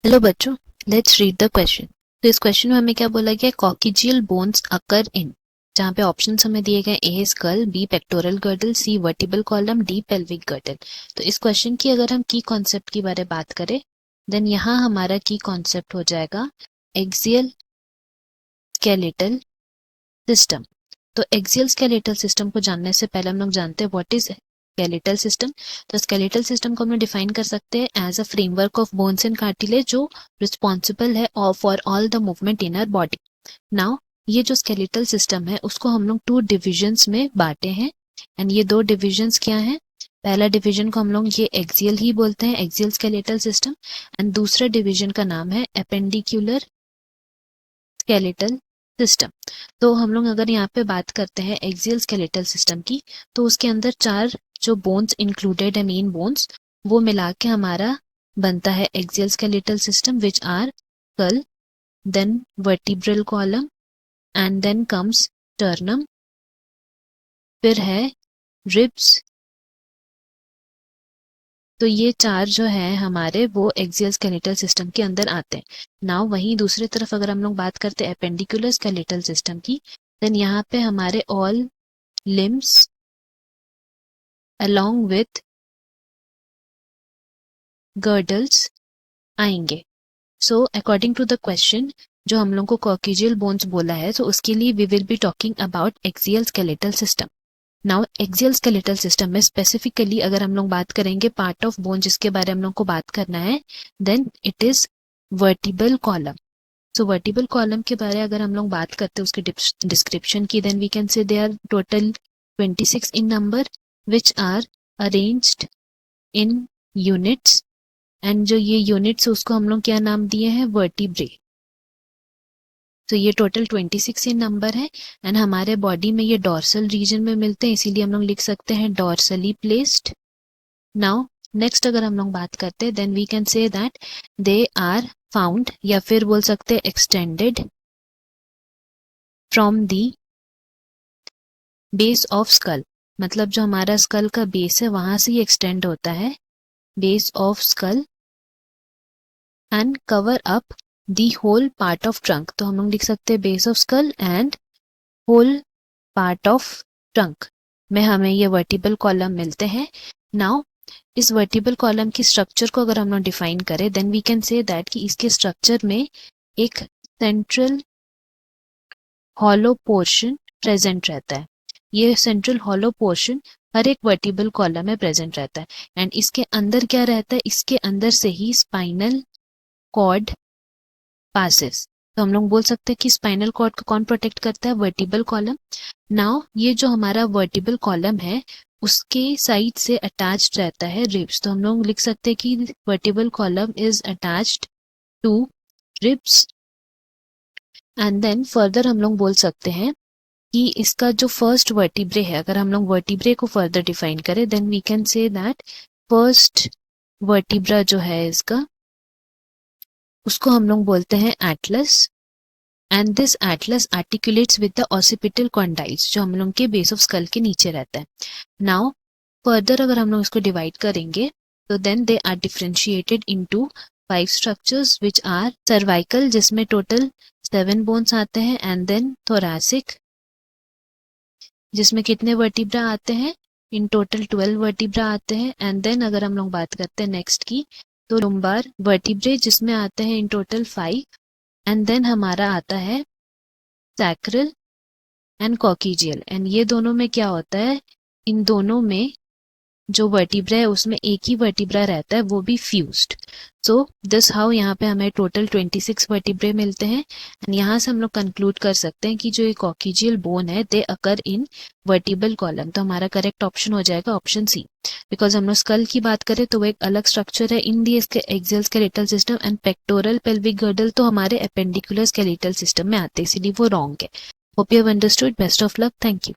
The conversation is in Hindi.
हेलो बच्चों, लेट्स रीड द क्वेश्चन। तो इस क्वेश्चन में हमें क्या बोला गया? कॉक्सिजियल बोन्स अकर इन, जहाँ पे ऑप्शंस हमें दिए गए A skull, B pectoral girdle, C vertebral column, D pelvic girdle. तो इस क्वेश्चन की अगर हम की कॉन्सेप्ट की बारे में बात करें, देन यहाँ हमारा की कॉन्सेप्ट हो जाएगा एक्सियल स्केलेटल सिस्टम। तो एक्सियल स्केलेटल सिस्टम को जानने से पहले हम लोग जानते हैं व्हाट इज स्केलेटल सिस्टम। तो स्केलेटल सिस्टम को हम डिफाइन कर सकते हैं as a framework of bones and cartilage जो रिस्पॉन्सिबल है for all the movement in our body. Now ये जो स्केलेटल सिस्टम है उसको हम लोग 2 डिविजन्स में बांटे हैं, एंड ये 2 डिविजन्स क्या हैं? पहला डिवीजन को हम लोग ये एक्सियल ही बोलते हैं, एक्सियल स्केलेटल सिस्टम, एंड दूसरा डिवीजन का नाम है एपेंडिकुलर स्केलेटल सिस्टम। तो हम लोग अगर यहाँ पे बात करते हैं एक्सियल स्केलेटल सिस्टम की, तो उसके अंदर 4 जो बोन्स इंक्लूडेड है, मेन बोन्स, वो मिला के हमारा बनता है axial skeletal system, which are skull, then vertebral column, and then comes sternum, फिर है रिब्स। तो ये 4 जो है हमारे वो एक्सियल स्केलेटल सिस्टम के अंदर आते हैं। नाउ वहीं दूसरी तरफ अगर हम लोग बात करते हैं एपेंडिकुलर स्केलेटल सिस्टम की, देन यहाँ पे हमारे all limbs along with girdles आएंगे। So according to the question, जो हम लोग को कॉक्सिजियल बोन्स बोला है, तो उसके लिए we will be talking about axial skeletal system. Now axial skeletal system में स्पेसिफिकली अगर हम लोग बात करेंगे पार्ट ऑफ बोन जिसके बारे में हम लोग को बात करना है, then it is vertebral column. So vertebral column के बारे में अगर हम लोग बात करते हैं उसके डिस्क्रिप्शन की, then we can say they are total 26 in number which are arranged in units, and जो ये यूनिट्स उसको हम लोग क्या नाम दिए हैं? वर्टिब्रे। तो ये टोटल 26 इन नंबर है, एंड हमारे बॉडी में ये डॉर्सल रीजन में मिलते हैं, इसीलिए हम लोग लिख सकते हैं डॉर्सली प्लेस्ड। नाउ नेक्स्ट अगर हम लोग बात करते हैं, then we can say that they are found, या फिर बोल सकते हैं extended from the base of skull. मतलब जो हमारा स्कल का बेस है वहां से ही एक्सटेंड होता है, base of skull, and cover up the whole part of trunk. तो हम लोग लिख सकते हैं base of skull and whole part of trunk में हमें ये वर्टिबल कॉलम मिलते हैं। नाउ इस वर्टिबल कॉलम की स्ट्रक्चर को अगर हम लोग डिफाइन करें, then we can say that कि इसके स्ट्रक्चर में एक सेंट्रल हॉलो पोर्शन प्रेजेंट रहता है। ये सेंट्रल हॉलो पोर्शन हर एक वर्टिबल कॉलम में प्रेजेंट रहता है, एंड इसके अंदर क्या रहता है? इसके अंदर से ही स्पाइनल कॉर्ड पासेस। तो हम लोग बोल सकते हैं कि स्पाइनल कॉर्ड को कौन प्रोटेक्ट करता है? Vertebral column. नाउ ये जो हमारा वर्टिबल कॉलम है उसके साइड से अटैच्ड रहता है रिब्स। तो हम लोग लिख सकते हैं कि vertebral column is attached to ribs, and then further हम लोग बोल सकते हैं कि इसका जो फर्स्ट वर्टिब्रे है, अगर हम लोग वर्टिब्रे को फर्दर डिफाइन करें, then we can say that first vertebra जो है इसका, उसको हम लोग बोलते हैं atlas, and this atlas articulates with the occipital condyles जो हम लोग के बेस ऑफ स्कल के नीचे रहता है। नाउ फर्दर अगर हम लोग इसको डिवाइड करेंगे, तो then they are differentiated into 5 structures which are cervical, जिसमें टोटल 7 बोन्स आते हैं, एंड देन थोरैसिक जिसमें कितने वर्टिब्रा आते हैं? इन टोटल 12 वर्टिब्रा आते हैं, एंड देन अगर हम लोग बात करते हैं नेक्स्ट की, तो लुम्बार वर्टिब्रे जिसमें आते हैं इन टोटल 5, एंड देन हमारा आता है सैक्रल एंड कॉक्सिजियल। एंड ये दोनों में क्या होता है? इन दोनों में जो वर्टिब्रा है उसमें एक ही वर्टिब्रा रहता है, वो भी फ्यूज्ड। सो दिस हाउ यहाँ पे हमें टोटल 26 वर्टिब्रे मिलते हैं, एंड यहाँ से हम लोग कंक्लूड कर सकते हैं कि जो ये कॉक्सिजियल बोन है दे अकर इन वर्टिबल कॉलम। तो हमारा करेक्ट ऑप्शन हो जाएगा ऑप्शन सी, बिकॉज हम लोग स्कल की बात करें तो वो एक अलग स्ट्रक्चर है in the axial skeletal system, and pectoral pelvic girdle तो हमारे एपेंडिकुलर स्केलेटल सिस्टम में आते हैं, इसीलिए वो रॉन्ग है। Hope you have understood. Best of luck. Thank you.